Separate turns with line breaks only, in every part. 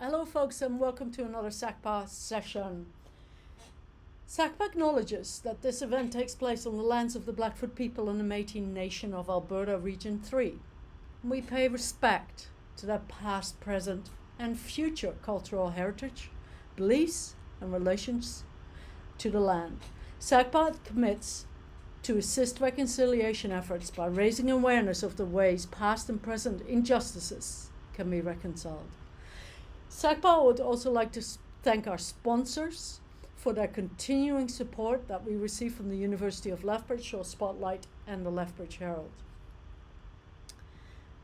Hello folks and welcome to another SACPA session. SACPA acknowledges that this event takes place on the lands of the Blackfoot people in the Métis Nation of Alberta Region 3. We pay respect to their past, present and future cultural heritage, beliefs and relations to the land. SACPA commits to assist reconciliation efforts by raising awareness of the ways past and present injustices can be reconciled. SACPA would also like to thank our sponsors for their continuing support that we receive from the University of Lethbridge, or Spotlight, and the Lethbridge Herald.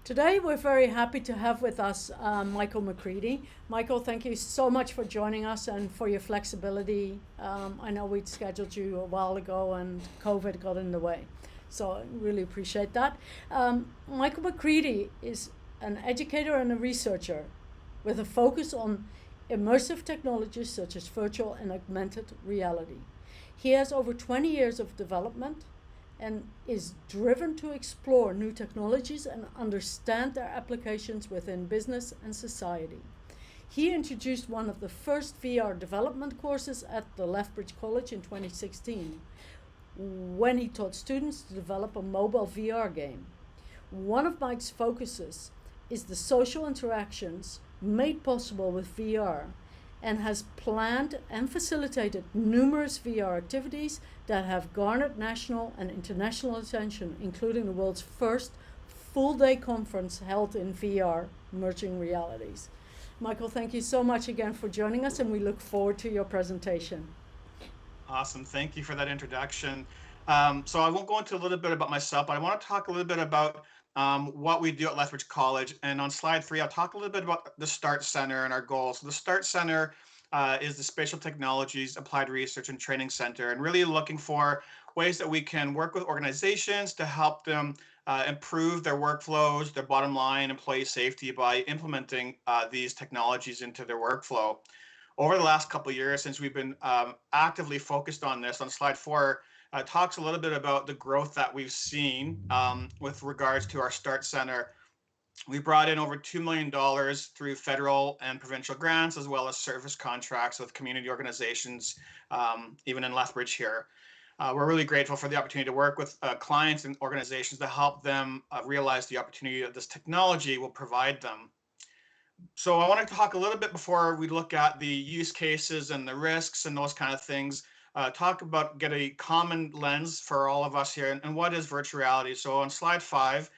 Today we're very happy to have with us Michael McCready. Michael, thank you so much for joining us and for your flexibility. I know we'd scheduled you a while ago and COVID got in the way, so I really appreciate that. Michael McCready is an educator and a researcher with a focus on immersive technologies such as virtual and augmented reality. He has over 20 years of development and is driven to explore new technologies and understand their applications within business and society. He introduced one of the first VR development courses at the Lethbridge College in 2016, when he taught students to develop a mobile VR game. One of Mike's focuses is the social interactions made possible with VR, and has planned and facilitated numerous VR activities that have garnered national and international attention, including the world's first full-day conference held in VR, Merging Realities. Michael, thank you so much again for joining us, and we look forward to your presentation.
Awesome. Thank you for that introduction. So I won't go into a little bit about myself, but I want to talk a little bit about what we do at Lethbridge College. And on slide 3, I'll talk a little bit about the START Center and our goals. So the START Center is the Spatial Technologies Applied Research and Training Center, and really looking for ways that we can work with organizations to help them improve their workflows, their bottom line, employee safety by implementing these technologies into their workflow. Over the last couple of years, since we've been actively focused on this, on slide 4, talks a little bit about the growth that we've seen with regards to our START Center. We brought in over $2 million through federal and provincial grants, as well as service contracts with community organizations, even in Lethbridge here. We're really grateful for the opportunity to work with clients and organizations to help them realize the opportunity that this technology will provide them. So I want to talk a little bit before we look at the use cases and the risks and those kind of things. Get a common lens for all of us here, and what is virtual reality. So on slide 5,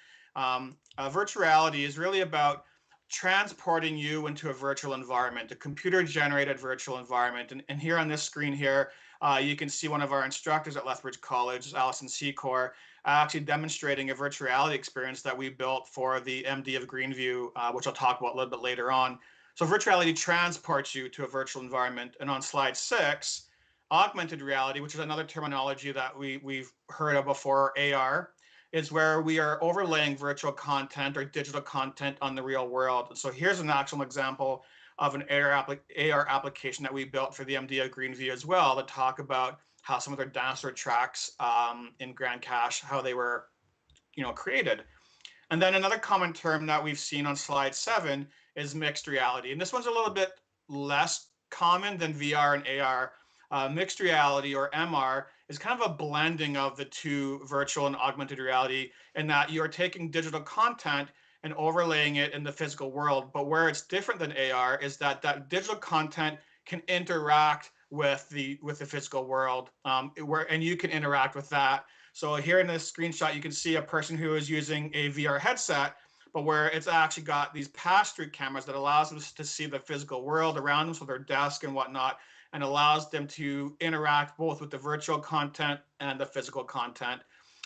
virtual reality is really about transporting you into a virtual environment, a computer-generated virtual environment. And here on this screen here, you can see one of our instructors at Lethbridge College, Alison Secor, actually demonstrating a virtual reality experience that we built for the MD of Greenview, which I'll talk about a little bit later on. So virtual reality transports you to a virtual environment. And on slide 6, augmented reality, which is another terminology that we've heard of before, AR, is where we are overlaying virtual content or digital content on the real world. So here's an actual example of an AR application that we built for the MD of Greenview as well, to talk about how some of their dinosaur tracks in Grand Cache, how they were created. And then another common term that we've seen on slide 7 is mixed reality. And this one's a little bit less common than VR and AR. Mixed reality, or MR, is kind of a blending of the two, virtual and augmented reality, in that you're taking digital content and overlaying it in the physical world. But where it's different than AR is that that digital content can interact with the physical world, and you can interact with that. So here in this screenshot, you can see a person who is using a VR headset, but where it's actually got these pass-through cameras that allows them to see the physical world around them, so their desk and whatnot, and allows them to interact both with the virtual content and the physical content.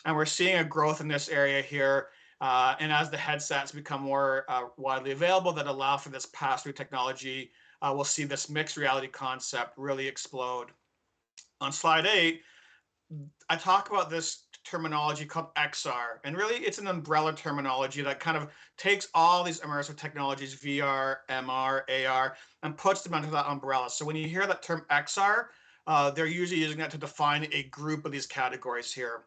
And we're seeing a growth in this area here. And as the headsets become more widely available that allow for this pass-through technology, we'll see this mixed reality concept really explode. On slide 8, I talk about this terminology called XR, and really it's an umbrella terminology that kind of takes all these immersive technologies, VR, MR, AR, and puts them under that umbrella. So when you hear that term XR, they're usually using that to define a group of these categories here.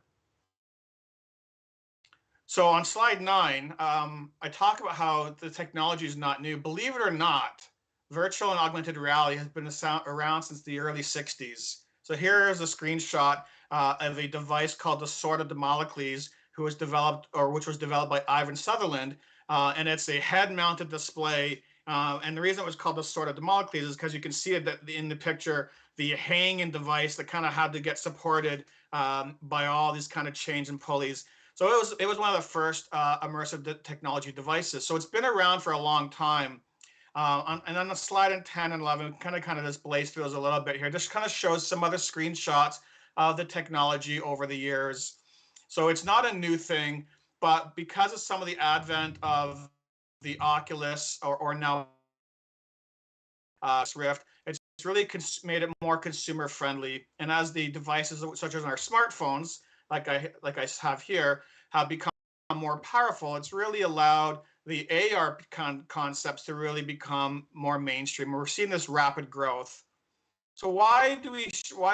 So on slide 9, I talk about how the technology is not new. Believe it or not, virtual and augmented reality has been around since the early 60s. So here is a screenshot of a device called the Sword of Damocles, which was developed by Ivan Sutherland, and it's a head-mounted display. And the reason it was called the Sword of Damocles is because you can see it in the picture, the hanging device that kind of had to get supported by all these kind of chains and pulleys. So it was one of the first immersive technology devices. So it's been around for a long time. And on the slide in 10 and 11, kind of just blaze through those a little bit here. Just kind of shows some other screenshots of the technology over the years. So it's not a new thing, but because of some of the advent of the Oculus or now Rift, it's really made it more consumer friendly. And as the devices such as our smartphones, like I have here, have become more powerful, it's really allowed the AR concepts to really become more mainstream. We're seeing this rapid growth. So why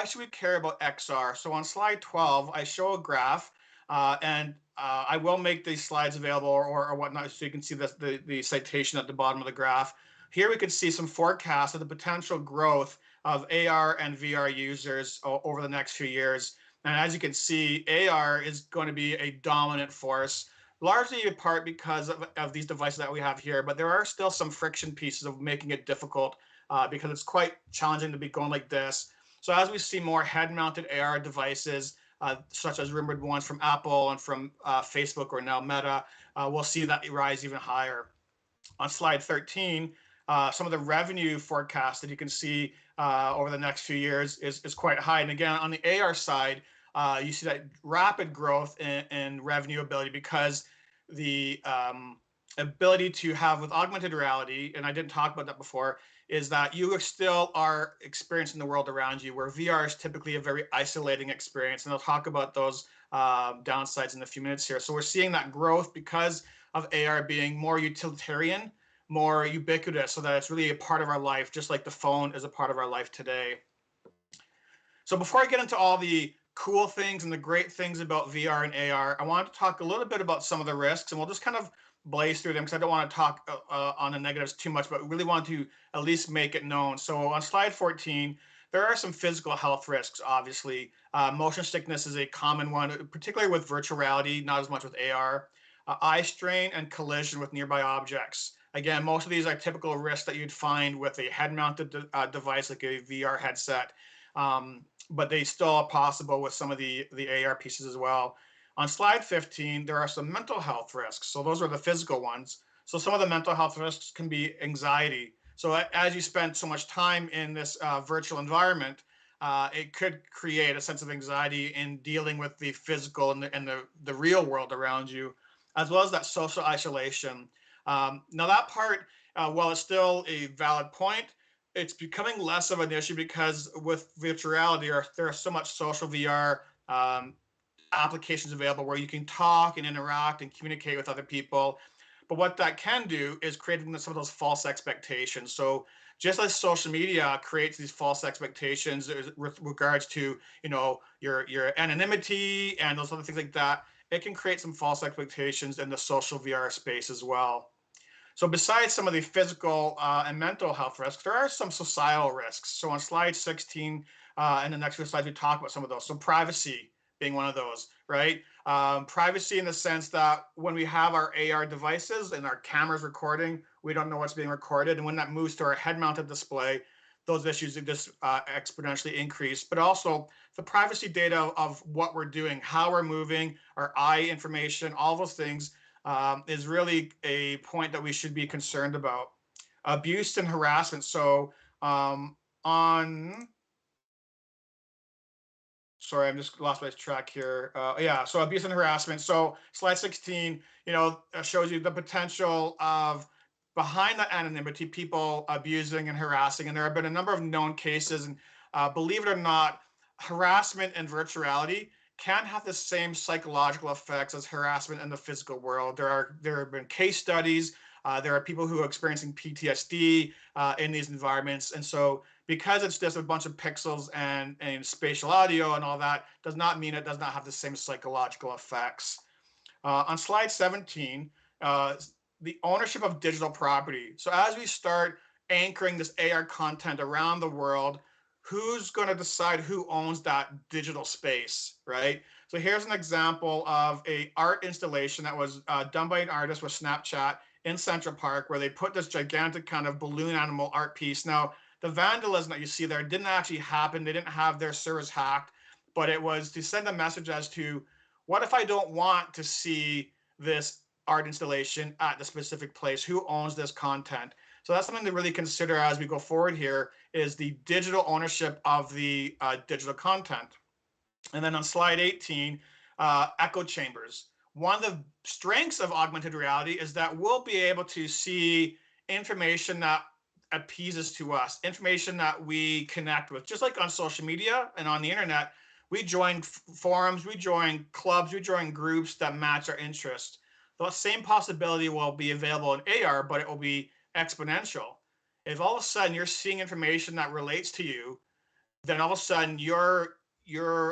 should we care about XR? So on slide 12, I show a graph, and I will make these slides available or whatnot, so you can see the citation at the bottom of the graph. Here we can see some forecasts of the potential growth of AR and VR users over the next few years. And as you can see, AR is going to be a dominant force, largely in part because of these devices that we have here, but there are still some friction pieces of making it difficult because it's quite challenging to be going like this. So as we see more head-mounted AR devices, such as rumored ones from Apple and from Facebook or now Meta, we'll see that rise even higher. On slide 13, some of the revenue forecasts that you can see over the next few years is quite high. And again, on the AR side, you see that rapid growth in revenue ability because the ability to have with augmented reality, and I didn't talk about that before, is that you still are experiencing the world around you, where VR is typically a very isolating experience. And I'll talk about those downsides in a few minutes here. So we're seeing that growth because of AR being more utilitarian, more ubiquitous, so that it's really a part of our life, just like the phone is a part of our life today. So before I get into all the cool things and the great things about VR and AR, I wanted to talk a little bit about some of the risks, and we'll just kind of blaze through them because I don't want to talk on the negatives too much, but really want to at least make it known. So on slide 14, there are some physical health risks, obviously. Motion sickness is a common one, particularly with virtual reality, not as much with AR. Eye strain and collision with nearby objects. Again, most of these are typical risks that you'd find with a head-mounted device like a VR headset, but they still are possible with some of the AR pieces as well. On slide 15, there are some mental health risks. So those are the physical ones. So some of the mental health risks can be anxiety. So as you spend so much time in this virtual environment, it could create a sense of anxiety in dealing with the physical and the real world around you, as well as that social isolation. Now that part, while it's still a valid point, it's becoming less of an issue because with virtual reality, there are so much social VR applications available where you can talk and interact and communicate with other people. But what that can do is creating some of those false expectations. So just as social media creates these false expectations with regards to, your anonymity and those other things like that, it can create some false expectations in the social VR space as well. So besides some of the physical and mental health risks, there are some societal risks. So on slide 16 and the next few slides, we talk about some of those. So privacy being one of those, right? Privacy in the sense that when we have our AR devices and our cameras recording, we don't know what's being recorded. And when that moves to our head-mounted display, those issues just exponentially increase. But also the privacy data of what we're doing, how we're moving, our eye information, all those things is really a point that we should be concerned about. Abuse and harassment. So sorry, I'm just lost my track here. Yeah, so abuse and harassment. So slide 16, shows you the potential of behind that anonymity, people abusing and harassing. And there have been a number of known cases. And believe it or not, harassment and virtuality can have the same psychological effects as harassment in the physical world. There have been case studies. There are people who are experiencing PTSD in these environments. And so because it's just a bunch of pixels and spatial audio and all that, does not mean it does not have the same psychological effects. On slide 17, the ownership of digital property. So as we start anchoring this AR content around the world, who's going to decide who owns that digital space, right? So here's an example of a art installation that was done by an artist with Snapchat in Central Park, where they put this gigantic kind of balloon animal art piece. Now, the vandalism that you see there didn't actually happen. They didn't have their servers hacked, but it was to send a message as to, what if I don't want to see this art installation at the specific place? Who owns this content? So that's something to really consider as we go forward here, is the digital ownership of the digital content. And then on slide 18, echo chambers. One of the strengths of augmented reality is that we'll be able to see information that appeases to us, information that we connect with. Just like on social media and on the internet, we join forums, we join clubs, we join groups that match our interests. The same possibility will be available in AR, but it will be exponential. If all of a sudden you're seeing information that relates to you, then all of a sudden your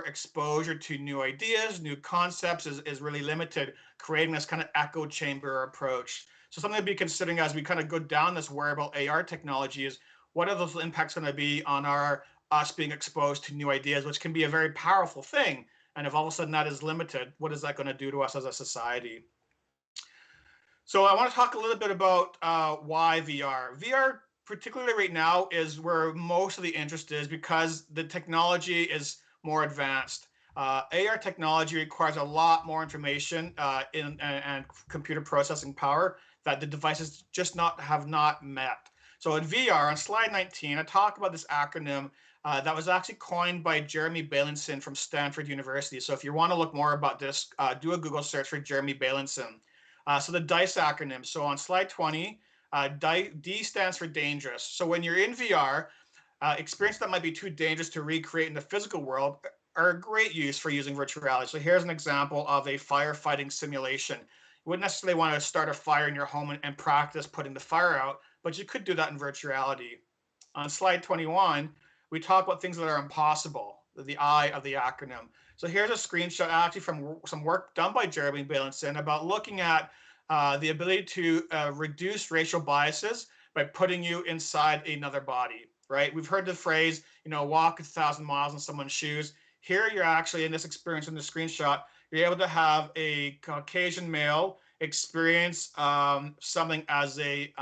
exposure to new ideas, new concepts is really limited, creating this kind of echo chamber approach. So something to be considering as we kind of go down this wearable AR technology is, what are those impacts going to be on us being exposed to new ideas, which can be a very powerful thing. And if all of a sudden that is limited, what is that going to do to us as a society? So I want to talk a little bit about why VR. VR, particularly right now, is where most of the interest is, because the technology is more advanced. AR technology requires a lot more information and computer processing power that the devices just have not met. So in VR, on slide 19, I talk about this acronym that was actually coined by Jeremy Bailenson from Stanford University. So if you want to look more about this, do a Google search for Jeremy Bailenson. So the DICE acronym. So on slide 20, D stands for dangerous. So when you're in VR, experiences that might be too dangerous to recreate in the physical world are a great use for using virtual reality. So here's an example of a firefighting simulation. You wouldn't necessarily want to start a fire in your home and practice putting the fire out, but you could do that in virtual reality. On slide 21, we talk about things that are impossible, the I of the acronym. So here's a screenshot actually from some work done by Jeremy Bailenson about looking at the ability to reduce racial biases by putting you inside another body, right? We've heard the phrase, walk 1,000 miles in someone's shoes. Here you're actually, in this experience in the screenshot, you're able to have a Caucasian male experience something as a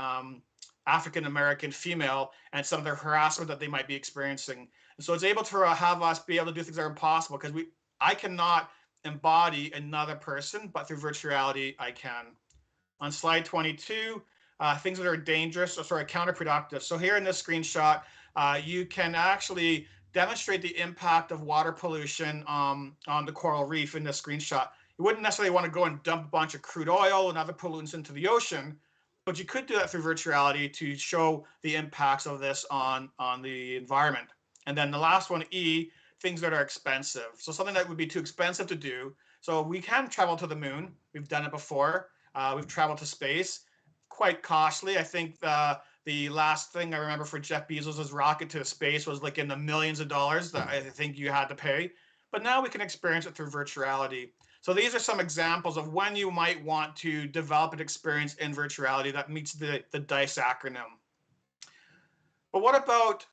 African-American female and some of the harassment that they might be experiencing. And so it's able to have us be able to do things that are impossible, because I cannot embody another person, but through virtual reality, I can. On slide 22, things that are dangerous or sort of counterproductive. So here in this screenshot, you can actually demonstrate the impact of water pollution on the coral reef in this screenshot. You wouldn't necessarily want to go and dump a bunch of crude oil and other pollutants into the ocean, but you could do that through virtual reality to show the impacts of this on the environment. And then the last one, E, things that are expensive. So something that would be too expensive to do. So we can travel to the moon. We've done it before. We've traveled to space, quite costly. I think the last thing I remember for Jeff Bezos' rocket to space was like in the millions of dollars that I think you had to pay. But now we can experience it through virtual reality. So these are some examples of when you might want to develop an experience in virtual reality that meets the DICE acronym. But what about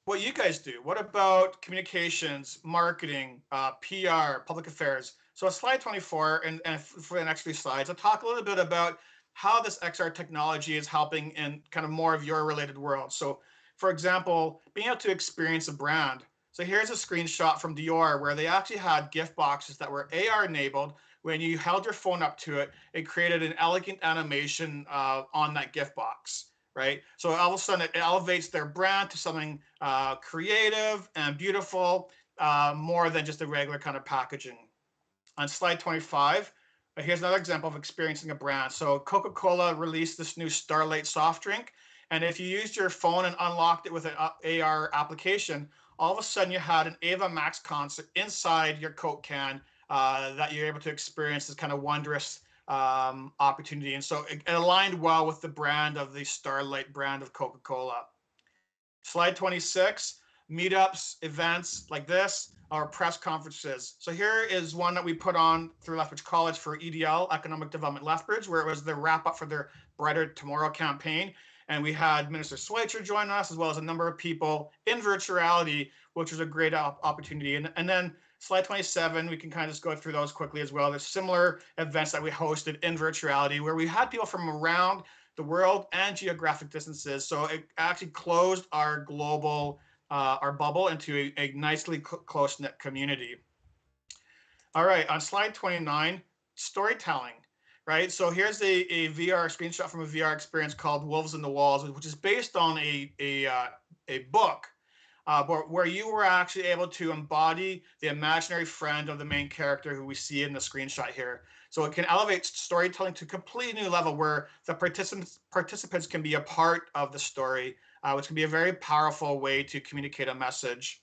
what you guys do? What about communications, marketing, PR, public affairs? So on slide 24, and for the next few slides, I'll talk a little bit about how this XR technology is helping in kind of more of your related world. So for example, being able to experience a brand. So here's a screenshot from Dior where they actually had gift boxes that were AR enabled. When you held your phone up to it, it created an elegant animation on that gift box, right? So all of a sudden it elevates their brand to something creative and beautiful, more than just a regular kind of packaging. On slide 25, here's another example of experiencing a brand. So Coca-Cola released this new Starlight soft drink. And if you used your phone and unlocked it with an AR application, all of a sudden you had an Ava Max concert inside your Coke can that you're able to experience this kind of wondrous opportunity. And so it aligned well with the brand of the Starlight brand of Coca-Cola. Slide 26, meetups, events like this, or press conferences. So here is one that we put on through Lethbridge College for EDL, Economic Development Lethbridge, where it was the wrap up for their Brighter Tomorrow campaign. And we had Minister Schweitzer join us, as well as a number of people in virtual reality, which was a great opportunity. And then slide 27, we can kind of just go through those quickly as well. There's similar events that we hosted in virtuality where we had people from around the world and geographic distances. So it actually closed our global, our bubble into a nicely close-knit community. All right, on slide 29, storytelling, right? So here's a VR screenshot from a VR experience called Wolves in the Walls, which is based on a book where you were actually able to embody the imaginary friend of the main character who we see in the screenshot here. So it can elevate storytelling to a completely new level where the participants can be a part of the story, which can be a very powerful way to communicate a message.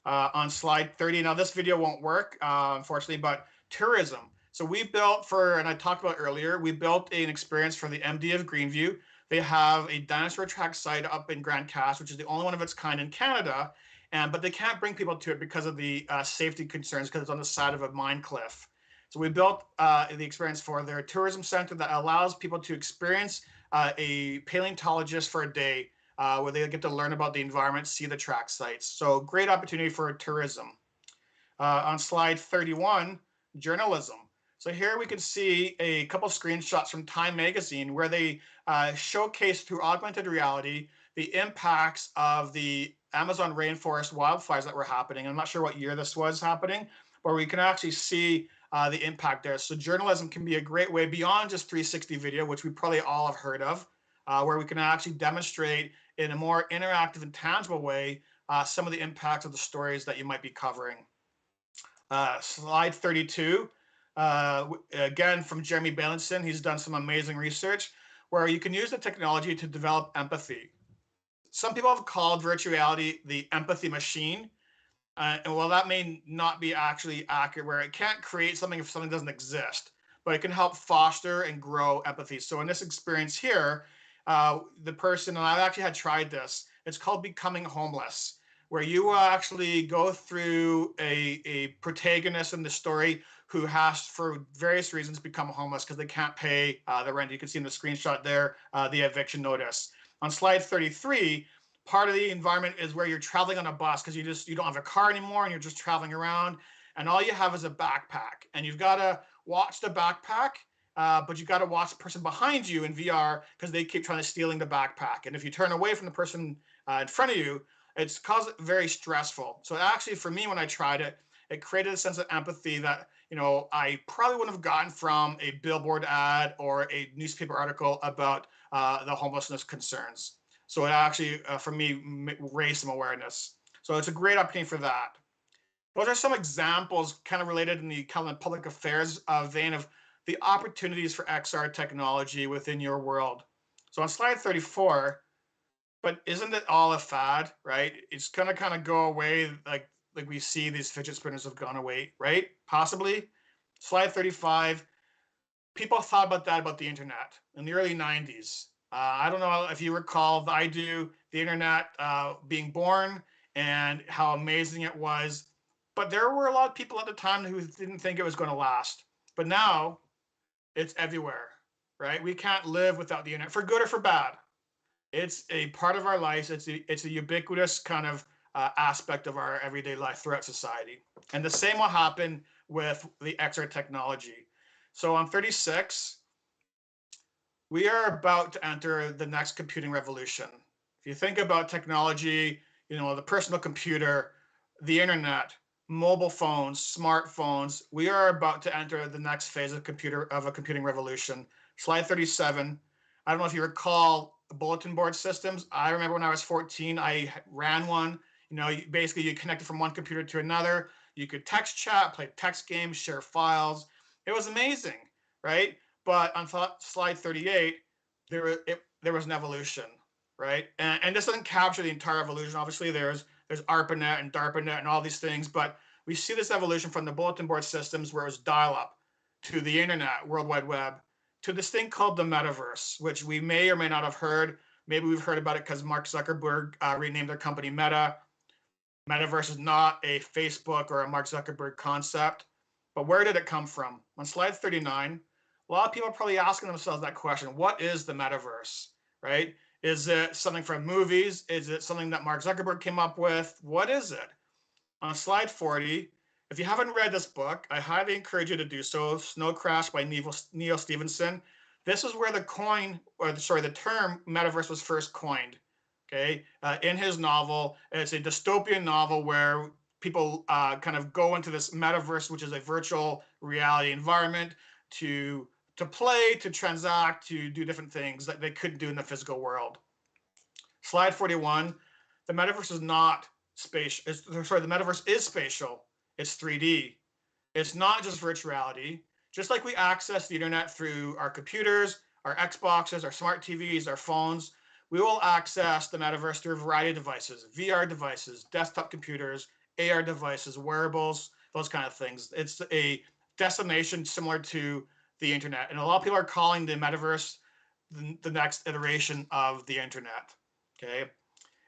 On slide 30, now this video won't work, unfortunately, but tourism. So we built and I talked about earlier, we built an experience for the MD of Greenview. They have a dinosaur track site up in Grand Cache, which is the only one of its kind in Canada, but they can't bring people to it because of the safety concerns, because it's on the side of a mine cliff. So we built the experience for their tourism center that allows people to experience a paleontologist for a day, where they get to learn about the environment, see the track sites. So great opportunity for tourism. On slide 31, journalism. So here we can see a couple screenshots from Time Magazine where they showcase through augmented reality the impacts of the Amazon rainforest wildfires that were happening. I'm not sure what year this was happening, but we can actually see the impact there. So journalism can be a great way beyond just 360 video, which we probably all have heard of, where we can actually demonstrate in a more interactive and tangible way some of the impacts of the stories that you might be covering. Slide 32, again from Jeremy Bailenson. He's done some amazing research where you can use the technology to develop empathy. Some people have called virtual reality the empathy machine. And while that may not be actually accurate, where it can't create something if something doesn't exist, but it can help foster and grow empathy. So in this experience here, the person, and I've actually had tried this, it's called Becoming Homeless, where you actually go through a protagonist in the story who has, for various reasons, become homeless because they can't pay the rent. You can see in the screenshot there, the eviction notice. On slide 33, part of the environment is where you're traveling on a bus because you don't have a car anymore and you're just traveling around, and all you have is a backpack, and you've got to watch the backpack, but you got to watch the person behind you in VR because they keep trying to stealing the backpack. And if you turn away from the person in front of you, it's caused very stressful. So actually, for me, when I tried it, it created a sense of empathy that I probably wouldn't have gotten from a billboard ad or a newspaper article about the homelessness concerns. So it actually, for me, raised some awareness. So it's a great opportunity for that. Those are some examples kind of related in the kind of public affairs vein of the opportunities for XR technology within your world. So on slide 34, but isn't it all a fad, right? It's gonna kind of go away like we see these fidget spinners have gone away, right? Possibly. Slide 35, people thought about that about the internet in the early 90s. I don't know if you recall, I do, the internet being born and how amazing it was. But there were a lot of people at the time who didn't think it was going to last. But now it's everywhere, right? We can't live without the internet, for good or for bad. It's a part of our lives. It's a ubiquitous kind of aspect of our everyday life throughout society. And the same will happen with the XR technology. So on 36, we are about to enter the next computing revolution. If you think about technology, the personal computer, the internet, mobile phones, smartphones, we are about to enter the next phase of a computing revolution. Slide 37. I don't know if you recall bulletin board systems. I remember when I was 14, I ran one. Basically you connected from one computer to another. You could text chat, play text games, share files. It was amazing, right? But on slide 38, there was an evolution, right? And this doesn't capture the entire evolution. Obviously, there's ARPANET and DARPANET and all these things, but we see this evolution from the bulletin board systems where it was dial-up to the internet, World Wide Web, to this thing called the Metaverse, which we may or may not have heard. Maybe we've heard about it because Mark Zuckerberg renamed their company Meta. Metaverse is not a Facebook or a Mark Zuckerberg concept, but where did it come from? On slide 39, a lot of people are probably asking themselves that question: what is the metaverse, right? Is it something from movies? Is it something that Mark Zuckerberg came up with? What is it? On slide 40, if you haven't read this book, I highly encourage you to do so. Snow Crash by Neil Stephenson. This is where the term metaverse was first coined. Okay, in his novel, it's a dystopian novel where people kind of go into this metaverse, which is a virtual reality environment to play, to transact, to do different things that they couldn't do in the physical world. Slide 41, the metaverse is not spatial. The metaverse is spatial. It's 3D. It's not just virtuality. Just like we access the internet through our computers, our Xboxes, our smart TVs, our phones, we will access the metaverse through a variety of devices, VR devices, desktop computers, AR devices, wearables, those kind of things. It's a destination similar to the internet. And a lot of people are calling the metaverse the next iteration of the internet. Okay.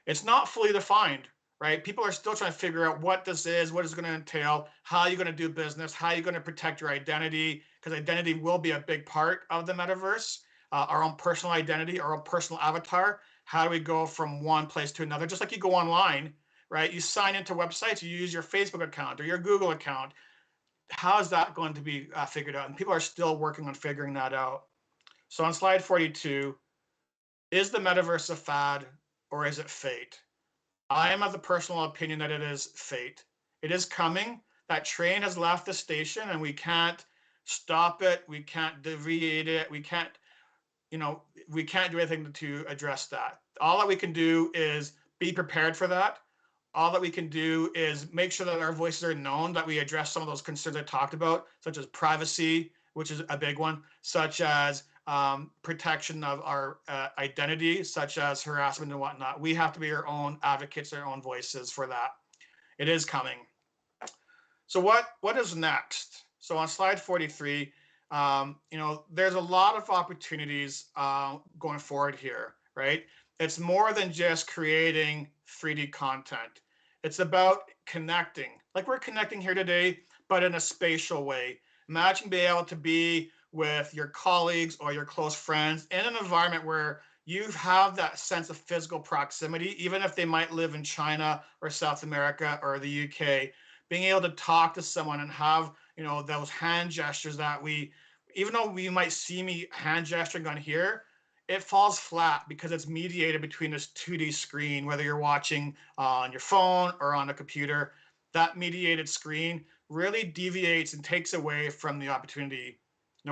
It's not fully defined, right? People are still trying to figure out what this is, what it's going to entail, how you're going to do business, how you're going to protect your identity, because identity will be a big part of the metaverse. Our own personal identity, our own personal avatar. How do we go from one place to another? Just like you go online, right? You sign into websites, you use your Facebook account or your Google account. How is that going to be figured out? And people are still working on figuring that out. So on slide 42, is the metaverse a fad or is it fate? I am of the personal opinion that it is fate. It is coming. That train has left the station and we can't stop it. We can't deviate it. We can't do anything to address that. All that we can do is be prepared for that. All that we can do is make sure that our voices are known, that we address some of those concerns I talked about, such as privacy, which is a big one, such as protection of our identity, such as harassment and whatnot. We have to be our own advocates, our own voices for that. It is coming. So what is next? So on slide 43, there's a lot of opportunities going forward here, right? It's more than just creating 3D content. It's about connecting, like we're connecting here today, but in a spatial way. Imagine being able to be with your colleagues or your close friends in an environment where you have that sense of physical proximity, even if they might live in China or South America or the UK, being able to talk to someone and have, those hand gestures that even though we might see me hand gesturing on here, it falls flat because it's mediated between this 2D screen, whether you're watching on your phone or on a computer. That mediated screen really deviates and takes away from the opportunity.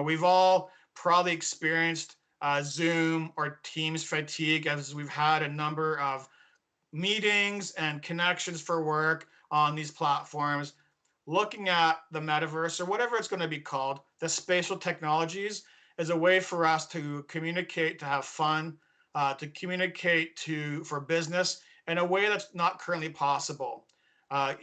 We've all probably experienced Zoom or Teams fatigue as we've had a number of meetings and connections for work on these platforms. Looking at the metaverse or whatever it's going to be called, the spatial technologies is a way for us to communicate, to have fun, to communicate for business in a way that's not currently possible. A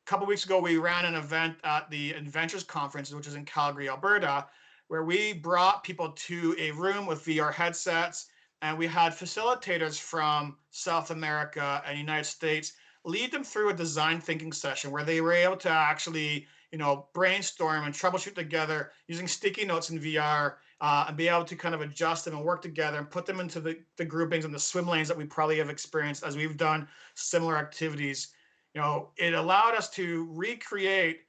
couple of weeks ago, we ran an event at the Inventors conference, which is in Calgary, Alberta, where we brought people to a room with VR headsets, and we had facilitators from South America and United States lead them through a design thinking session where they were able to actually, brainstorm and troubleshoot together using sticky notes in VR and be able to kind of adjust them and work together and put them into the groupings and the swim lanes that we probably have experienced as we've done similar activities. It allowed us to recreate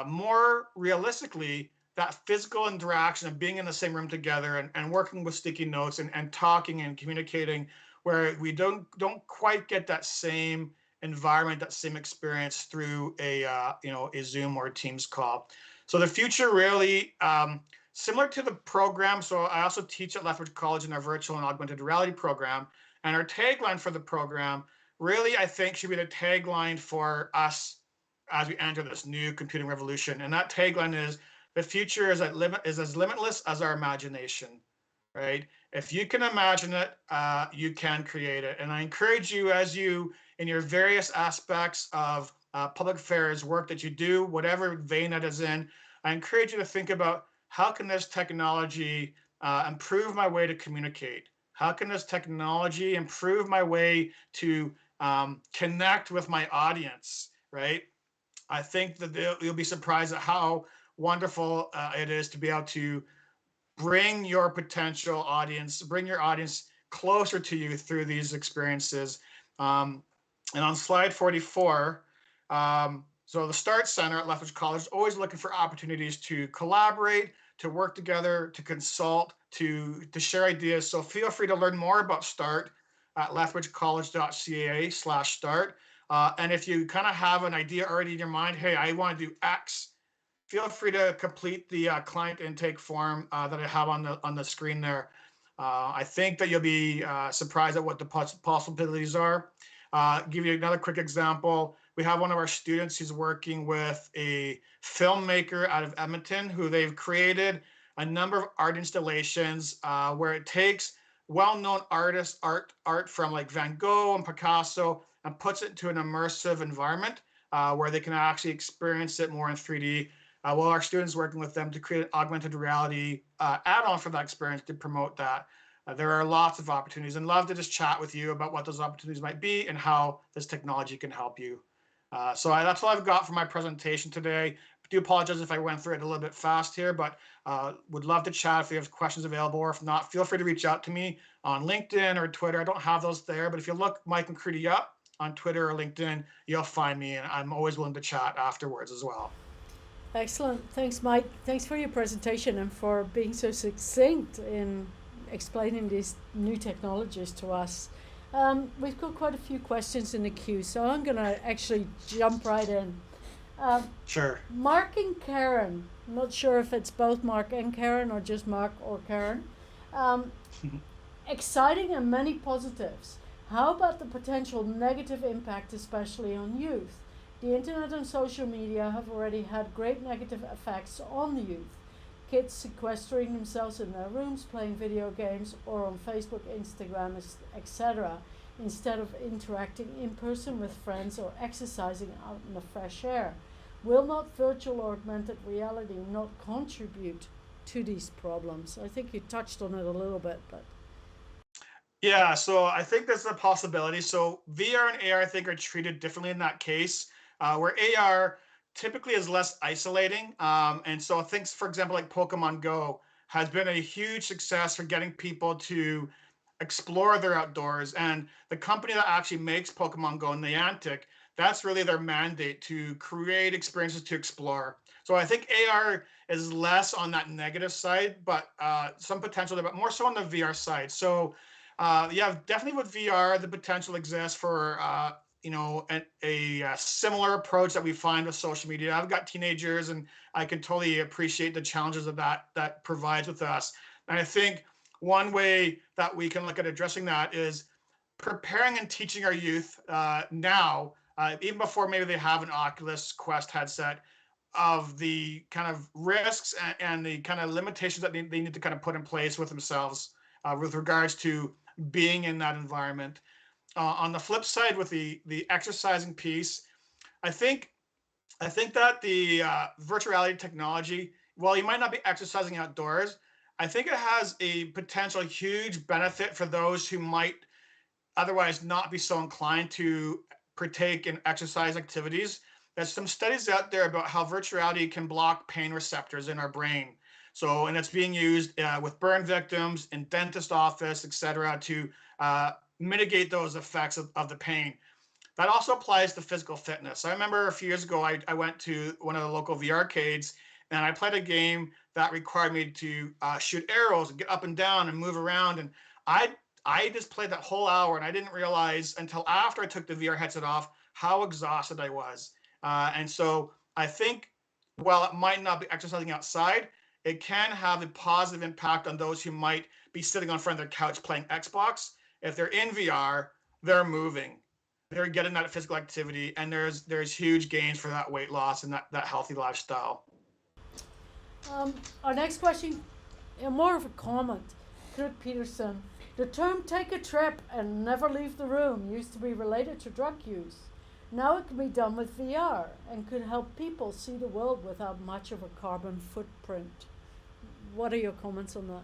more realistically that physical interaction of being in the same room together and working with sticky notes and talking and communicating, where we don't quite get that same environment, that same experience through a Zoom or a Teams call. So the future really similar to the program. So I also teach at Lethbridge College in our virtual and augmented reality program, and our tagline for the program really, I think, should be the tagline for us as we enter this new computing revolution. And that tagline is, the future is as limitless as our imagination, right? If you can imagine it, you can create it. And I encourage you, as you, in your various aspects of public affairs work that you do, whatever vein that is in, I encourage you to think about, how can this technology improve my way to communicate? How can this technology improve my way to connect with my audience, right? I think that you'll be surprised at how wonderful it is to be able to bring your potential audience, bring your audience closer to you through these experiences. And on slide 44, so the Start Center at Lethbridge College is always looking for opportunities to collaborate, to work together, to consult, to share ideas. So feel free to learn more about Start at lethbridgecollege.ca/start. And if you kind of have an idea already in your mind, hey, I want to do X, feel free to complete the client intake form that I have on the screen there. I think that you'll be surprised at what the possibilities are. Give you another quick example. We have one of our students who's working with a filmmaker out of Edmonton who they've created a number of art installations where it takes well-known artists art from like Van Gogh and Picasso and puts it into an immersive environment where they can actually experience it more in 3D. While our students working with them to create an augmented reality add-on for that experience to promote that. There are lots of opportunities, and love to just chat with you about what those opportunities might be and how this technology can help you. So that's all I've got for my presentation today. I do apologize if I went through it a little bit fast here, but would love to chat if you have questions available, or if not, feel free to reach out to me on LinkedIn or Twitter. I don't have those there, but if you look Mike McCready up on Twitter or LinkedIn, you'll find me, and I'm always willing to chat afterwards as well.
Excellent. Thanks, Mike. Thanks for your presentation and for being so succinct in explaining these new technologies to us. We've got quite a few questions in the queue, so I'm going to actually jump right in.
Sure.
Mark and Karen, I'm not sure if it's both Mark and Karen or just Mark or Karen. Exciting and many positives. How about the potential negative impact, especially on youth? The internet and social media have already had great negative effects on the youth. Kids sequestering themselves in their rooms, playing video games, or on Facebook, Instagram, etc., instead of interacting in person with friends or exercising out in the fresh air. Will not virtual or augmented reality not contribute to these problems? I think you touched on it a little bit, but.
Yeah, so I think there's a possibility. So VR and AR, I think, are treated differently in that case, where AR typically is less isolating. And so things, for example, like Pokemon Go has been a huge success for getting people to explore their outdoors. And the company that actually makes Pokemon Go, Niantic, that's really their mandate, to create experiences to explore. So I think AR is less on that negative side, but some potential there, but more so on the VR side. So yeah, definitely with VR, the potential exists for a similar approach that we find with social media. I've got teenagers, and I can totally appreciate the challenges of that provides with us. And I think one way that we can look at addressing that is preparing and teaching our youth now, even before maybe they have an Oculus Quest headset, of the kind of risks and the kind of limitations that they need to kind of put in place with themselves with regards to being in that environment. On the flip side, with the exercising piece, I think that the virtual reality technology, while you might not be exercising outdoors, I think it has a potential huge benefit for those who might otherwise not be so inclined to partake in exercise activities. There's some studies out there about how virtual reality can block pain receptors in our brain. So, and it's being used with burn victims in dentist office, et cetera, to mitigate those effects of the pain. That also applies to physical fitness. I remember a few years ago, I went to one of the local VR arcades, and I played a game that required me to shoot arrows and get up and down and move around. And I just played that whole hour, and I didn't realize until after I took the VR headset off how exhausted I was. And so I think while it might not be exercising outside, it can have a positive impact on those who might be sitting on front of their couch playing Xbox. If they're in VR, they're moving, they're getting that physical activity, and there's huge gains for that weight loss and that healthy lifestyle.
Our next question, more of a comment. Kurt Peterson, the term "take a trip and never leave the room" used to be related to drug use. Now it can be done with VR and could help people see the world without much of a carbon footprint. What are your comments on that?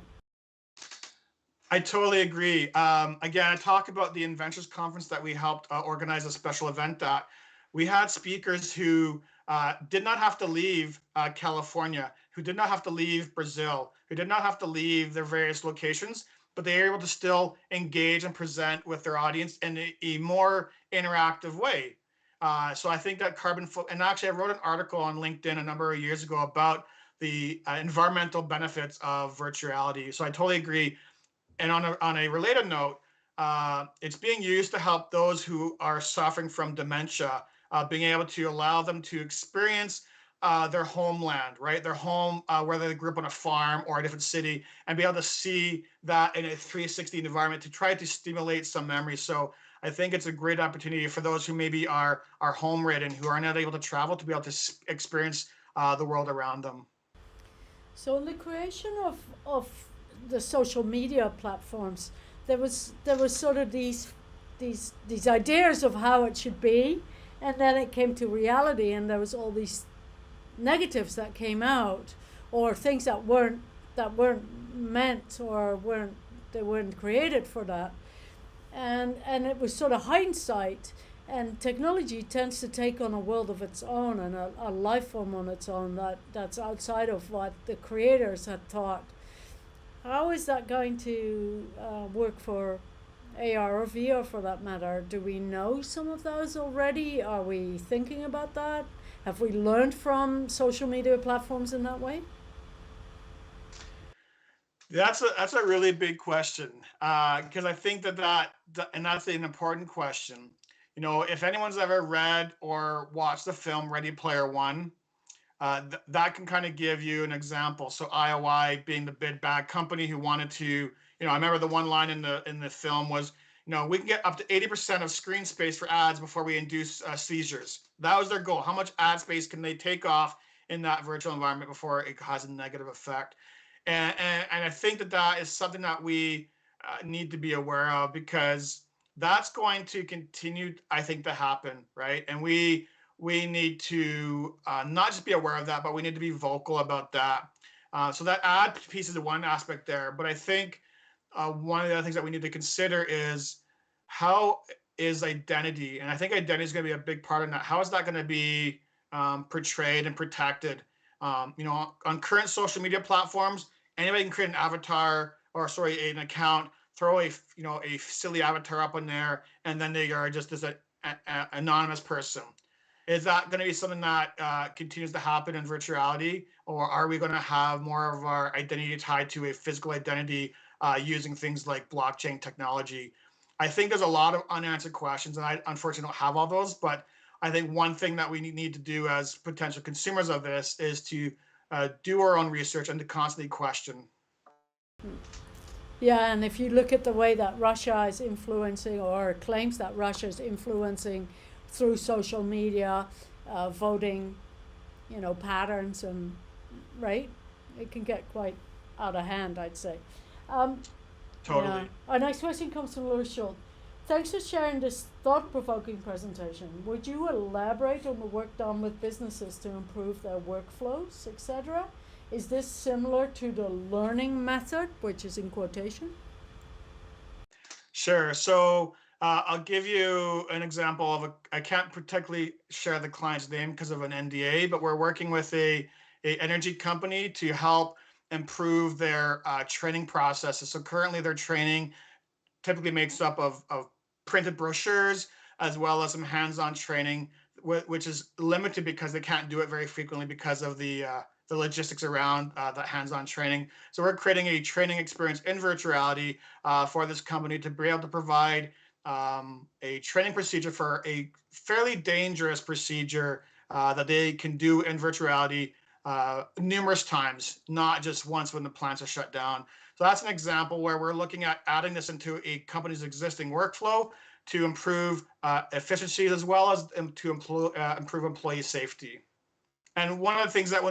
I totally agree. Again, I talk about the Inventors Conference that we helped organize a special event at. We had speakers who did not have to leave California, who did not have to leave Brazil, who did not have to leave their various locations, but they're able to still engage and present with their audience in a more interactive way. So I think that and actually I wrote an article on LinkedIn a number of years ago about the environmental benefits of virtual reality. So I totally agree. And on a related note, it's being used to help those who are suffering from dementia, being able to allow them to experience their homeland, right? Their home, whether they grew up on a farm or a different city, and be able to see that in a 360 environment to try to stimulate some memories. So I think it's a great opportunity for those who maybe are home ridden, who are not able to travel, to be able to experience the world around them.
So in the creation of the social media platforms, there was sort of these ideas of how it should be, and then it came to reality, and there was all these negatives that came out, or things that weren't meant, or weren't created for that, and it was sort of hindsight. And technology tends to take on a world of its own, and a life form on its own that's outside of what the creators had thought. How is that going to work for AR or VR, for that matter? Do we know some of those already? Are we thinking about that? Have we learned from social media platforms in that way?
That's a really big question, because I think and that's an important question. You know, if anyone's ever read or watched the film Ready Player One, that can kind of give you an example. So IOI being the big bad company who wanted to, I remember the one line in the film was, we can get up to 80% of screen space for ads before we induce seizures. That was their goal. How much ad space can they take off in that virtual environment before it has a negative effect? And I think that is something that we need to be aware of, because that's going to continue, I think, to happen, right? And we need to not just be aware of that, but we need to be vocal about that. So that ad piece is one aspect there. But I think one of the other things that we need to consider is, how is identity? And I think identity is going to be a big part of that. How is that going to be portrayed and protected? On current social media platforms, anybody can create an avatar, or sorry, an account, throw a silly avatar up on there, and then they are just this anonymous person. Is that going to be something that continues to happen in virtuality, or are we going to have more of our identity tied to a physical identity using things like blockchain technology? I think there's a lot of unanswered questions, and I unfortunately don't have all those, but I think one thing that we need to do as potential consumers of this is to do our own research and to constantly question.
Yeah, and if you look at the way that Russia is influencing, or claims that Russia is influencing through social media, voting, patterns, and right, it can get quite out of hand, I'd say.
Totally.
Yeah. Our next question comes from Louis Schultz. Thanks for sharing this thought-provoking presentation. Would you elaborate on the work done with businesses to improve their workflows, etc.? Is this similar to the learning method, which is in quotation?
Sure. So I'll give you an example of I can't particularly share the client's name because of an NDA, but we're working with a energy company to help improve their training processes. So currently their training typically makes up of printed brochures, as well as some hands-on training, which is limited because they can't do it very frequently because of the logistics around that hands-on training. So we're creating a training experience in virtuality for this company to be able to provide a training procedure for a fairly dangerous procedure that they can do in virtuality numerous times, not just once when the plants are shut down. So that's an example where we're looking at adding this into a company's existing workflow to improve efficiencies, as well as to improve employee safety. And one of the things that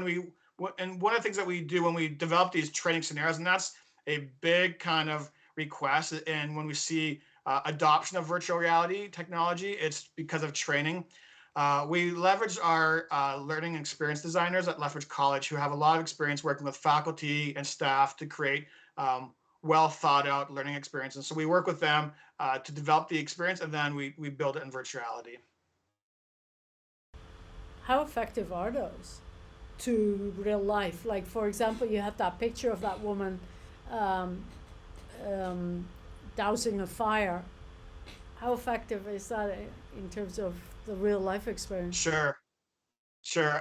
we do when we develop these training scenarios, and that's a big kind of request, and when we see adoption of virtual reality technology, it's because of training. We leverage our learning experience designers at Lethbridge College, who have a lot of experience working with faculty and staff to create well thought out learning experiences. So we work with them to develop the experience, and then we build it in virtuality.
How effective are those to real life? Like, for example, you have that picture of that woman dousing a fire. How effective is that in terms of the real life experience?
Sure, sure.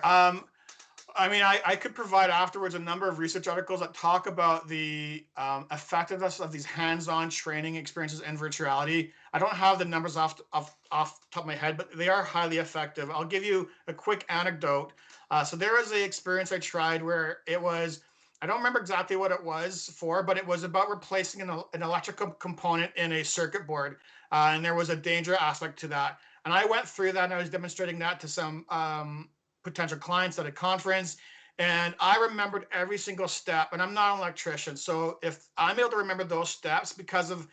I mean, I could provide afterwards a number of research articles that talk about the effectiveness of these hands-on training experiences in virtuality. I don't have the numbers off the top of my head, but they are highly effective. I'll give you a quick anecdote. So there was an experience I tried where it was, I don't remember exactly what it was for, but it was about replacing an electrical component in a circuit board. And there was a danger aspect to that. And I went through that and I was demonstrating that to some potential clients at a conference. And I remembered every single step, and I'm not an electrician. So if I'm able to remember those steps because of,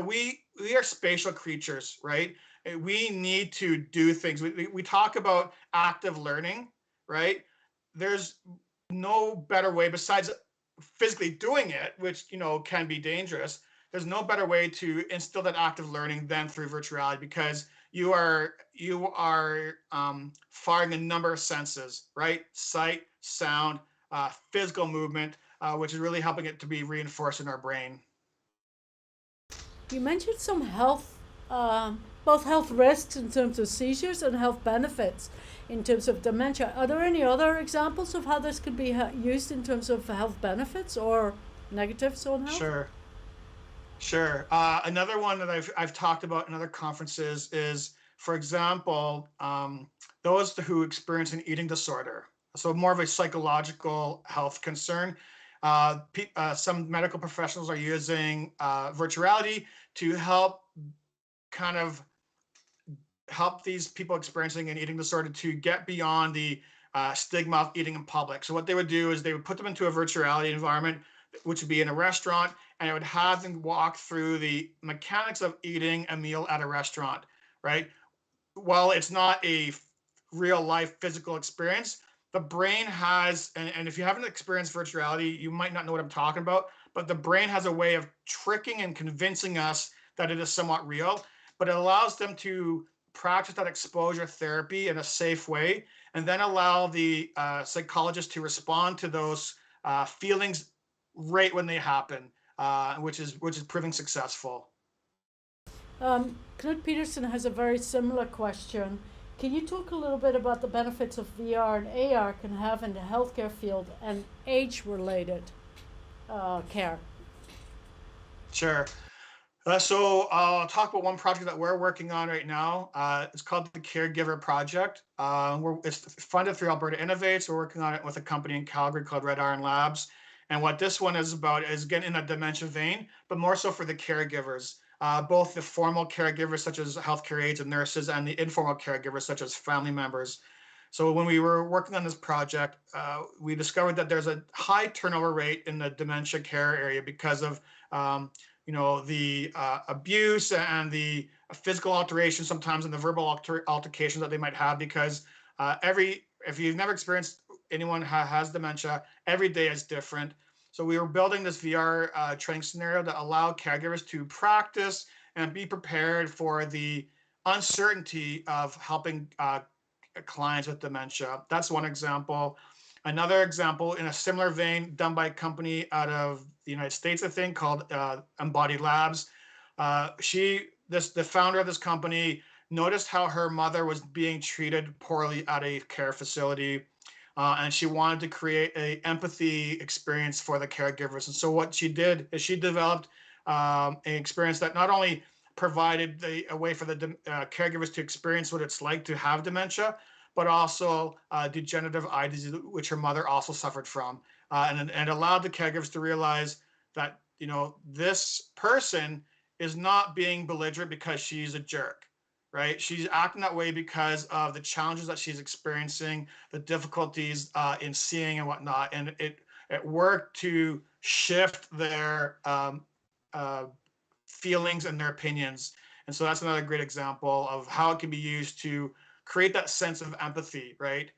we are spatial creatures, right? We need to do things. We talk about active learning, right? There's no better way besides physically doing it, which, can be dangerous. There's no better way to instill that active learning than through virtuality, because you are firing a number of senses, right? Sight, sound, physical movement, which is really helping it to be reinforced in our brain.
You mentioned some health, both health risks in terms of seizures and health benefits in terms of dementia. Are there any other examples of how this could be used in terms of health benefits or negatives on health?
Sure, sure. Another one that I've talked about in other conferences is, for example, those who experience an eating disorder. So more of a psychological health concern. Some medical professionals are using virtuality to help kind of help these people experiencing an eating disorder to get beyond the stigma of eating in public. So what they would do is they would put them into a virtuality environment, which would be in a restaurant, and it would have them walk through the mechanics of eating a meal at a restaurant, right? While it's not a real life physical experience, the brain has, and if you haven't experienced virtuality, you might not know what I'm talking about, but the brain has a way of tricking and convincing us that it is somewhat real, but it allows them to practice that exposure therapy in a safe way, and then allow the psychologist to respond to those feelings right when they happen, which is proving successful.
Knut Peterson has a very similar question. Can you talk a little bit about the benefits of VR and AR can have in the healthcare field and age-related care?
Sure. So I'll talk about one project that we're working on right now. It's called the Caregiver Project. It's funded through Alberta Innovates. We're working on it with a company in Calgary called Red Iron Labs. And what this one is about is getting in a dementia vein, but more so for the caregivers, both the formal caregivers such as healthcare aides and nurses, and the informal caregivers such as family members. So when we were working on this project, we discovered that there's a high turnover rate in the dementia care area because of the abuse and the physical alterations, sometimes in the verbal altercations that they might have, because if you've never experienced anyone has dementia, every day is different. So we were building this VR training scenario that allowed caregivers to practice and be prepared for the uncertainty of helping clients with dementia. That's one example. Another example in a similar vein, done by a company out of the United States, I think, called Embodied Labs. The founder of this company noticed how her mother was being treated poorly at a care facility, and she wanted to create an empathy experience for the caregivers. And so what she did is she developed an experience that not only provided a way for the caregivers to experience what it's like to have dementia, but also degenerative eye disease, which her mother also suffered from, and allowed the caregivers to realize that this person is not being belligerent because she's a jerk, right? She's acting that way because of the challenges that she's experiencing, the difficulties in seeing and whatnot, and it worked to shift their feelings and their opinions. And so that's another great example of how it can be used to create that sense of empathy, right?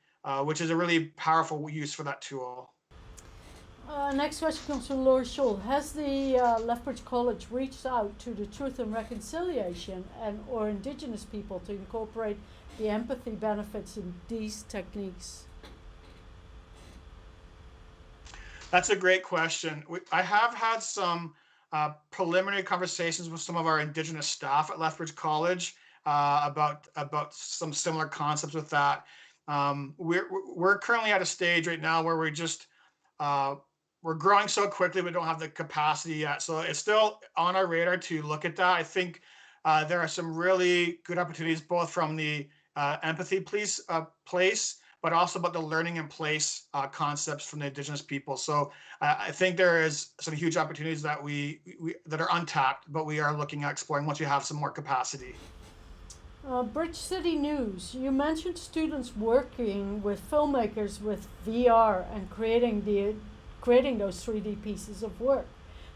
Which is a really powerful use for that tool.
Next question comes from Laura Scholl. Has the Lethbridge College reached out to the Truth and Reconciliation or Indigenous people to incorporate the empathy benefits in these techniques?
That's a great question. I have had some preliminary conversations with some of our Indigenous staff at Lethbridge College about some similar concepts with that. We're currently at a stage right now where uh, we're growing so quickly we don't have the capacity yet. So it's still on our radar to look at that. I think there are some really good opportunities both from the empathy place, but also about the learning in place concepts from the Indigenous people. So I think there is some huge opportunities that we that are untapped, but we are looking at exploring once we have some more capacity.
Bridge City News, you mentioned students working with filmmakers with VR and creating those 3D pieces of work.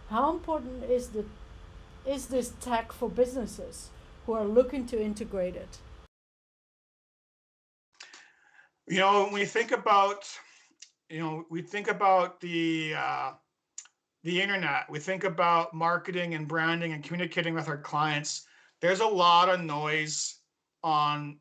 How important is this tech for businesses who are looking to integrate it?
You know, when we think about, the internet, we think about marketing and branding and communicating with our clients. There's a lot of noise on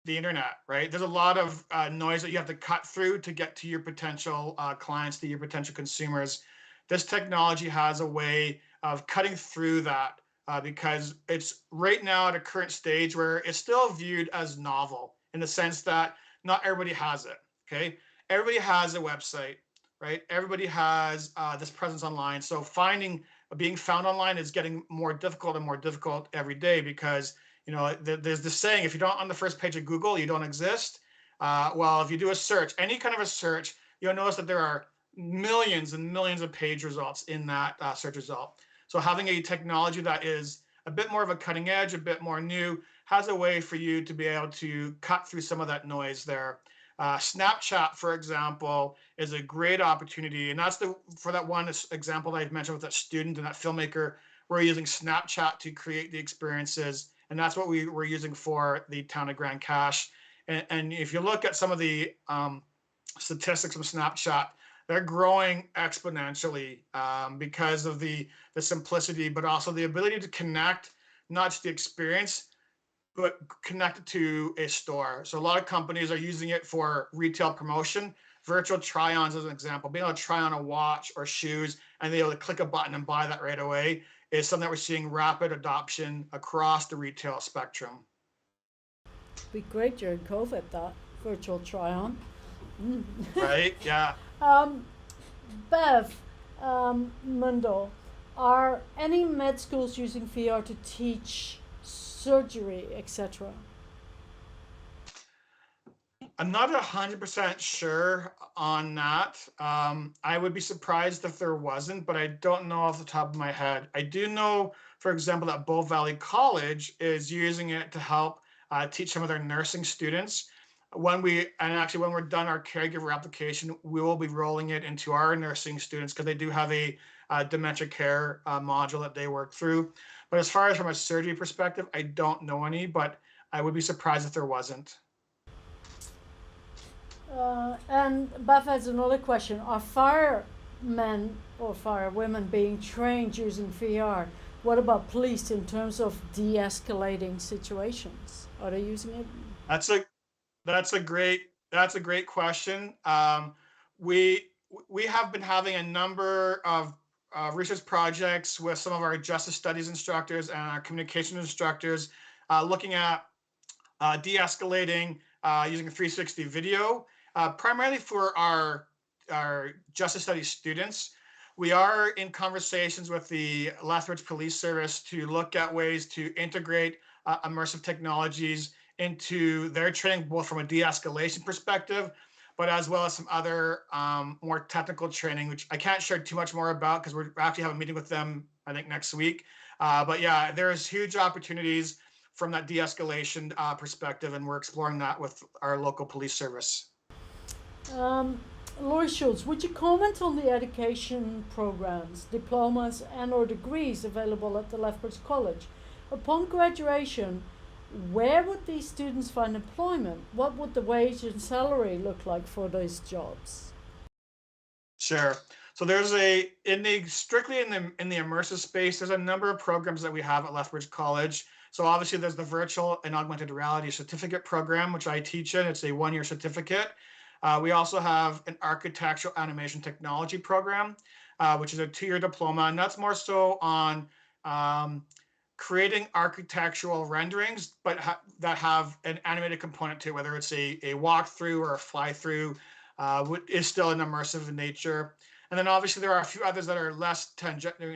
the internet, right? There's a lot of noise that you have to cut through to get to your potential clients, to your potential consumers. This technology has a way of cutting through that because it's right now at a current stage where it's still viewed as novel in the sense that not everybody has it. Okay, everybody has a website, right? Everybody has this presence online. So being found online is getting more difficult and more difficult every day because there's this saying, if you're not on the first page of Google, you don't exist. Well, if you do a search, any kind of a search, you'll notice that there are millions and millions of page results in that search result. So having a technology that is a bit more of a cutting edge, a bit more new, has a way for you to be able to cut through some of that noise there. Snapchat, for example, is a great opportunity. And that's for that one example that I've mentioned with that student and that filmmaker, we're using Snapchat to create the experiences. And that's what we were using for the town of Grand Cache. And if you look at some of the statistics from Snapchat, they're growing exponentially because of the simplicity, but also the ability to connect not just the experience, but connect it to a store. So a lot of companies are using it for retail promotion. Virtual try-ons as an example, being able to try on a watch or shoes and be able to click a button and buy that right away is something that we're seeing rapid adoption across the retail spectrum.
Be great during COVID, that virtual try on.
Right? Yeah.
Bev, Mundell, are any med schools using VR to teach surgery, etc.?
I'm not 100% sure on that. I would be surprised if there wasn't, but I don't know off the top of my head. I do know, for example, that Bow Valley College is using it to help teach some of their nursing students. When we're done our caregiver application, we will be rolling it into our nursing students because they do have a dementia care module that they work through. But as far as from a surgery perspective, I don't know any, but I would be surprised if there wasn't.
And Bev has another question. Are firemen or firewomen being trained using VR? What about police in terms of de-escalating situations? Are they using it?
That's a that's a great question. We we have been having a number of research projects with some of our justice studies instructors and our communication instructors, looking at de-escalating using a 360 video, primarily for our justice studies students. We are in conversations with the Lethbridge Police Service to look at ways to integrate immersive technologies into their training, both from a de-escalation perspective, but as well as some other more technical training, which I can't share too much more about because we're actually having a meeting with them, I think, next week. But yeah, there's huge opportunities from that de-escalation perspective, and we're exploring that with our local police service.
Um, Laurie Schultz, would you comment on the education programs, diplomas, and/or degrees available at the Lethbridge College? Upon graduation, where would these students find employment? What would the wage and salary look like for those jobs?
Sure. So there's strictly in the immersive space, there's a number of programs that we have at Lethbridge College. So obviously there's the virtual and augmented reality certificate program, which I teach in. It's a 1-year certificate. We also have an architectural animation technology program. which is a 2-year diploma, and that's more so on um, creating architectural renderings, but that have an animated component to it, whether it's a walkthrough or a fly-through, is still an immersive in nature. And then obviously there are a few others that are less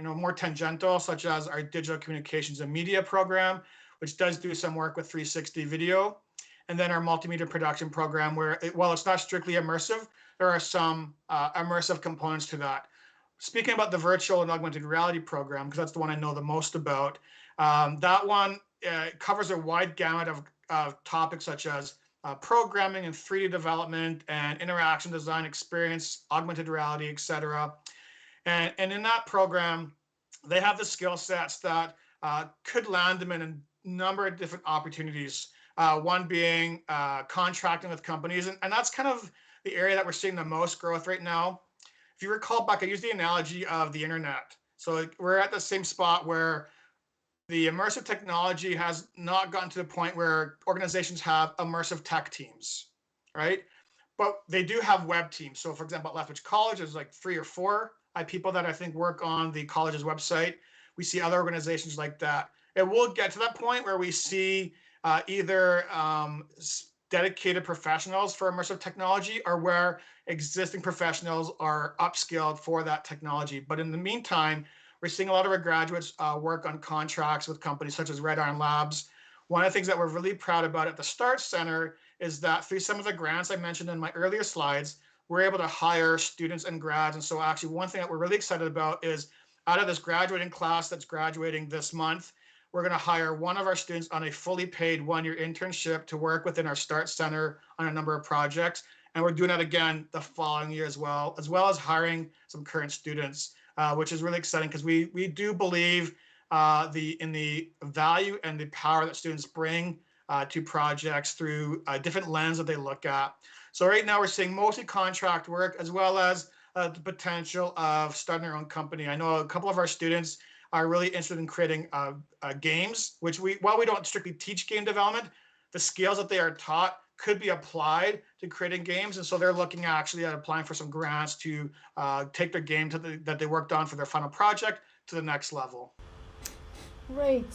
more tangential, such as our digital communications and media program, which does do some work with 360 video. And then our multimedia production program, where while it's not strictly immersive, there are some immersive components to that. Speaking about the virtual and augmented reality program, because that's the one I know the most about, that one covers a wide gamut of topics such as programming and 3D development and interaction design experience, augmented reality, etc. And in that program, they have the skill sets that could land them in a number of different opportunities. One being contracting with companies. And that's kind of the area that we're seeing the most growth right now. If you recall back, I used the analogy of the internet. So we're at the same spot where the immersive technology has not gotten to the point where organizations have immersive tech teams, right? But they do have web teams. So for example, at Lethbridge College, there's like 3 or 4 people that I think work on the college's website. We see other organizations like that. It will get to that point where we see either dedicated professionals for immersive technology or where existing professionals are upskilled for that technology. But in the meantime, we're seeing a lot of our graduates work on contracts with companies such as Red Iron Labs. One of the things that we're really proud about at the Start Center is that through some of the grants I mentioned in my earlier slides, we're able to hire students and grads. And so actually one thing that we're really excited about is out of this graduating class that's graduating this month, we're going to hire one of our students on a fully paid 1-year internship to work within our Start Center on a number of projects. And we're doing that again the following year as well as hiring some current students, which is really exciting because we do believe in the value and the power that students bring to projects through a different lens that they look at. So right now we're seeing mostly contract work as well as the potential of starting their own company. I know a couple of our students are really interested in creating games, which while we don't strictly teach game development, the skills that they are taught could be applied to creating games. And so they're looking actually at applying for some grants to take their game that they worked on for their final project to the next level.
Great.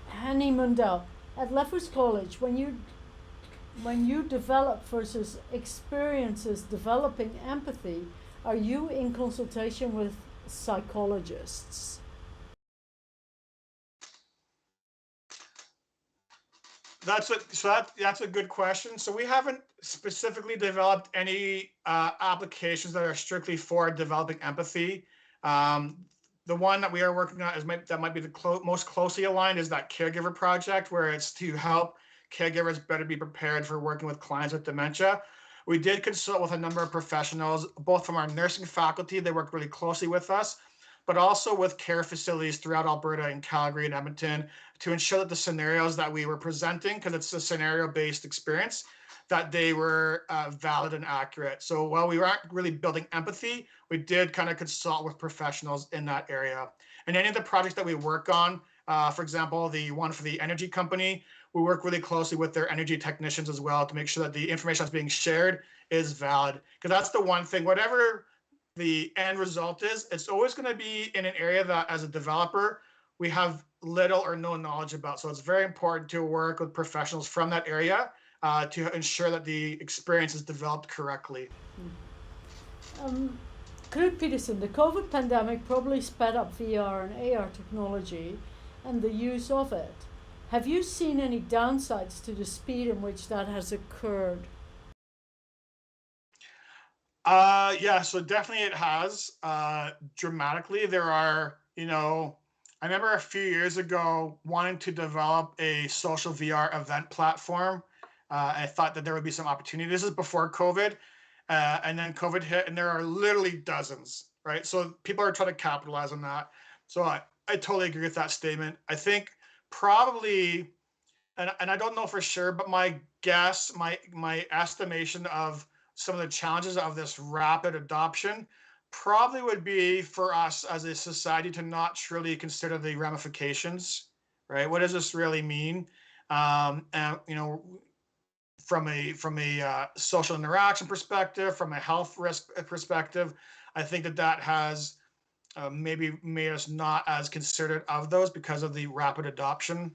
Hanny Mundell, at Lethbridge College, when you develop versus experiences developing empathy, are you in consultation with psychologists?
That's a good question. So we haven't specifically developed any applications that are strictly for developing empathy. The one that we are working on that might be the most closely aligned is that caregiver project, where it's to help caregivers better be prepared for working with clients with dementia. We did consult with a number of professionals, both from our nursing faculty, they work really closely with us, but also with care facilities throughout Alberta and Calgary and Edmonton to ensure that the scenarios that we were presenting, because it's a scenario-based experience, that they were valid and accurate. So while we weren't really building empathy, we did kind of consult with professionals in that area. And any of the projects that we work on, for example, the one for the energy company, we work really closely with their energy technicians as well to make sure that the information that's being shared is valid. Because that's the one thing, whatever the end result is, it's always going to be in an area that as a developer, we have little or no knowledge about. So it's very important to work with professionals from that area to ensure that the experience is developed correctly.
Knut Peterson, the COVID pandemic probably sped up VR and AR technology and the use of it. Have you seen any downsides to the speed in which that has occurred?
Yeah, so definitely it has dramatically. There are, I remember a few years ago wanting to develop a social VR event platform. I thought that there would be some opportunity. This is before COVID, and then COVID hit, and there are literally dozens, right? So people are trying to capitalize on that. So I totally agree with that statement. I think probably, and I don't know for sure, but my guess, my estimation of some of the challenges of this rapid adoption probably would be for us as a society to not truly consider the ramifications, right? What does this really mean? And from a social interaction perspective, from a health risk perspective. I think that has maybe made us not as considerate of those because of the rapid adoption.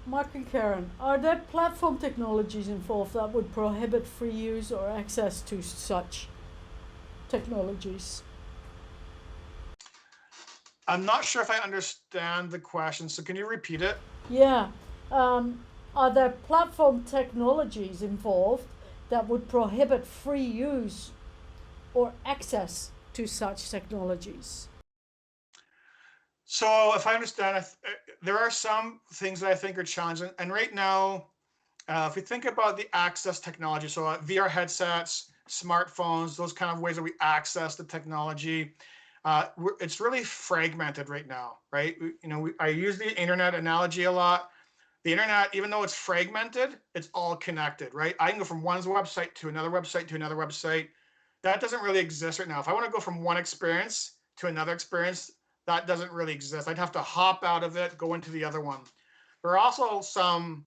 Mark and Karen, are there platform technologies involved that would prohibit free use or access to such technologies?
I'm not sure if I understand the question, so can you repeat it?
Yeah. Are there platform technologies involved that would prohibit free use or access to such technologies?
So if I understand, there are some things that I think are challenging. And right now, if we think about the access technology, so VR headsets, smartphones, those kind of ways that we access the technology, it's really fragmented right now, right? I use the internet analogy a lot. The internet, even though it's fragmented, it's all connected, right? I can go from one website to another website to another website. That doesn't really exist right now. If I want to go from one experience to another experience, that doesn't really exist. I'd have to hop out of it, go into the other one. There are also some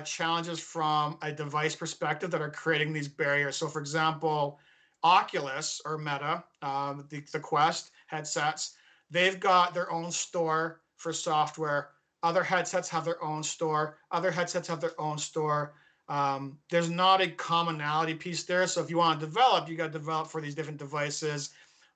challenges from a device perspective that are creating these barriers. So for example, Oculus or Meta, the Quest headsets, they've got their own store for software. Other headsets have their own store. Other headsets have their own store. There's not a commonality piece there. So if you want to develop, you got to develop for these different devices.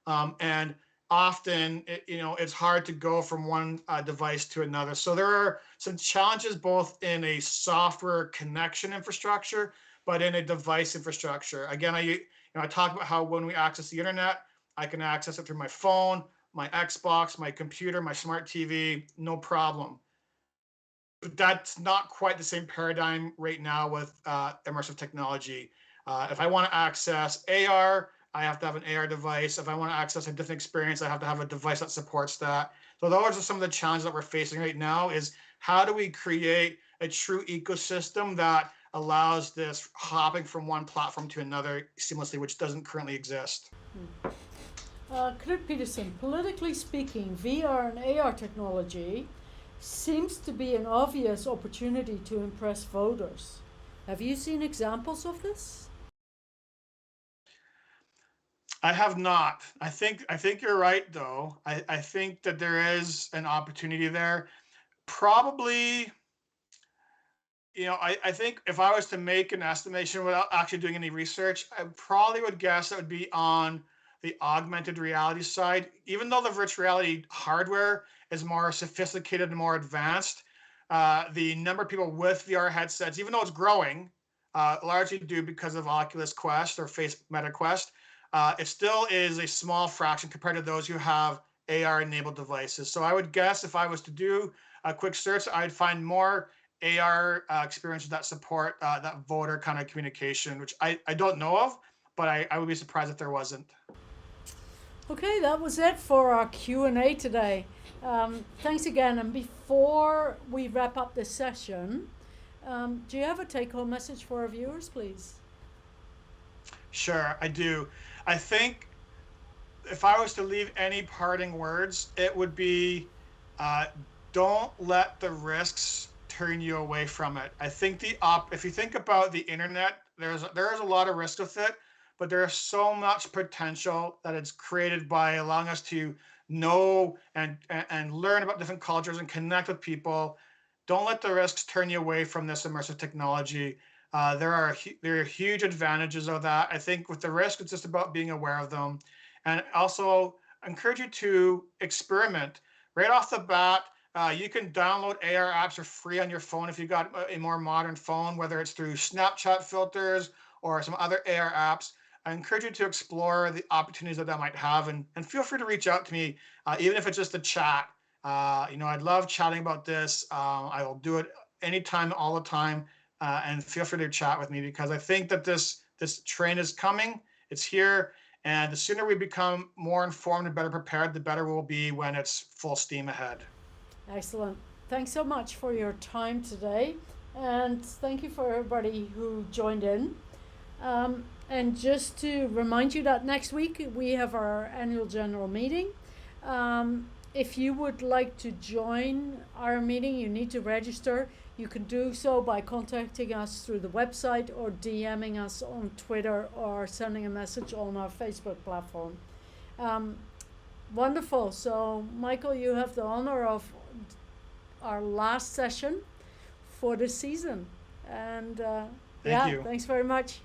And often, it's hard to go from one device to another. So there are some challenges both in a software connection infrastructure, but in a device infrastructure. Again, I talk about how when we access the internet, I can access it through my phone, my Xbox, my computer, my smart TV, no problem. But that's not quite the same paradigm right now with immersive technology. If I want to access AR, I have to have an AR device. If I want to access a different experience, I have to have a device that supports that. So those are some of the challenges that we're facing right now is how do we create a true ecosystem that allows this hopping from one platform to another seamlessly, which doesn't currently exist.
Knut Peterson, politically speaking, VR and AR technology seems to be an obvious opportunity to impress voters. Have you seen examples of this?
I have not. I think you're right, though. I think that there is an opportunity there. Probably, I think if I was to make an estimation without actually doing any research, I probably would guess that would be on the augmented reality side. Even though the virtual reality hardware is more sophisticated and more advanced, the number of people with VR headsets, even though it's growing, largely due because of Oculus Quest or Meta Quest, it still is a small fraction compared to those who have AR-enabled devices. So I would guess if I was to do a quick search, I'd find more AR experiences that support that voter kind of communication, which I don't know of, but I would be surprised if there wasn't.
Okay, that was it for our Q&A today. Thanks again. And before we wrap up this session, do you have a take-home message for our viewers, please?
Sure, I do. I think if I was to leave any parting words, it would be don't let the risks turn you away from it. I think if you think about the internet, there is a lot of risk with it, but there's so much potential that it's created by allowing us to know and learn about different cultures and connect with people. Don't let the risks turn you away from this immersive technology. There are huge advantages of that. I think with the risk, it's just about being aware of them. And also encourage you to experiment. Right off the bat, you can download AR apps for free on your phone if you've got a more modern phone, whether it's through Snapchat filters or some other AR apps. I encourage you to explore the opportunities that might have, and feel free to reach out to me, even if it's just a chat. I'd love chatting about this. I will do it anytime, all the time. And feel free to chat with me because I think that this train is coming. It's here. And the sooner we become more informed and better prepared, the better we'll be when it's full steam ahead.
Excellent. Thanks so much for your time today. And thank you for everybody who joined in. And just to remind you that next week we have our annual general meeting. If you would like to join our meeting, you need to register. you can do so by contacting us through the website or DMing us on Twitter or sending a message on our Facebook platform. Wonderful. So, Michael, you have the honor of our last session for this season. And
Thank you.
thanks very much.